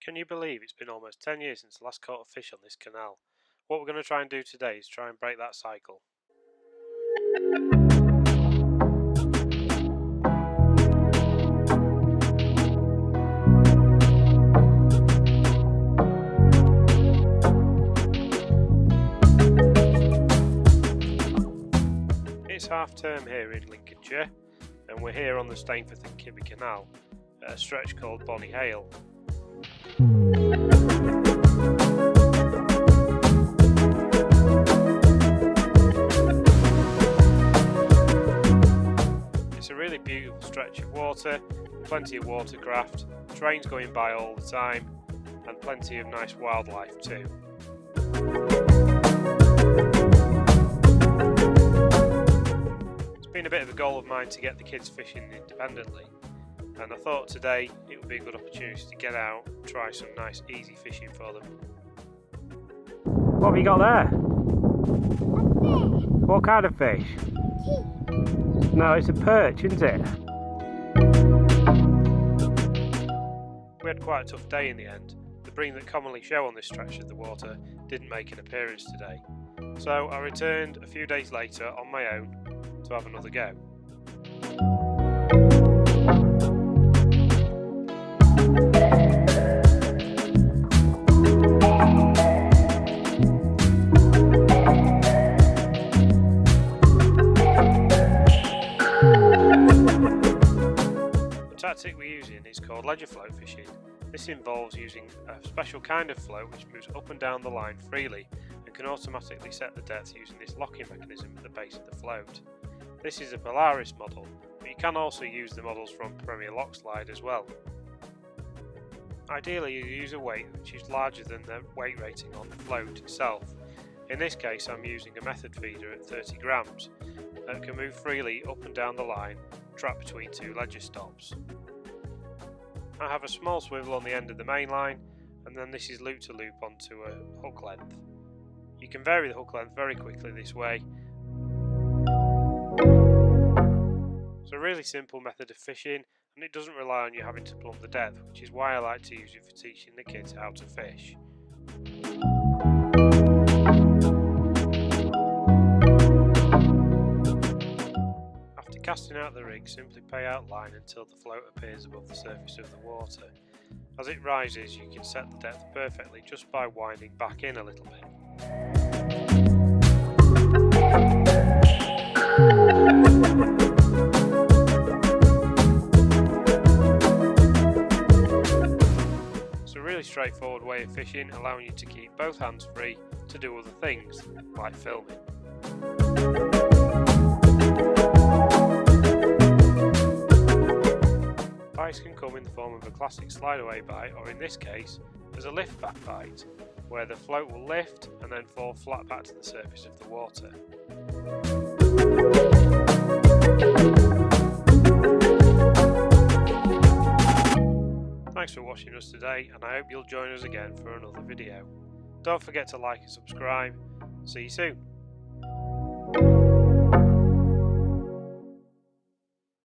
Can you believe it's been almost 10 years since I last caught a fish on this canal? What we're going to try and do today is try and break that cycle. It's half term here in Lincolnshire, and we're here on the Stainforth and Keadby Canal at a stretch called Bonny Hale. It's a really beautiful stretch of water, plenty of watercraft, trains going by all the time, and plenty of nice wildlife too. It's been a bit of a goal of mine to get the kids fishing independently, and I thought today it would be a good opportunity to get out and try some nice easy fishing for them. What have you got there? A fish. What kind of fish? No, it's a perch, isn't it? We had quite a tough day in the end. The bream that commonly show on this stretch of the water didn't make an appearance today. So I returned a few days later on my own to have another go. The tactic we're using is called ledger float fishing. This involves using a special kind of float which moves up and down the line freely and can automatically set the depth using this locking mechanism at the base of the float. This is a Polaris model, but you can also use the models from Premier Lock Slide as well. Ideally you use a weight which is larger than the weight rating on the float itself. In this case I'm using a method feeder at 30 grams that can move freely up and down the line, trapped between two ledger stops. I have a small swivel on the end of the main line, and then this is loop to loop onto a hook length. You can vary the hook length very quickly this way. It's a really simple method of fishing, and it doesn't rely on you having to plumb the depth, which is why I like to use it for teaching the kids how to fish. After casting out the rig, simply pay out line until the float appears above the surface of the water. As it rises, you can set the depth perfectly just by winding back in a little bit. It's a really straightforward way of fishing, allowing you to keep both hands free to do other things, like filming. Bites can come in the form of a classic slide away bite, or in this case, as a lift back bite, where the float will lift and then fall flat back to the surface of the water. Thanks for watching us today, and I hope you'll join us again for another video. Don't forget to like and subscribe. See you soon.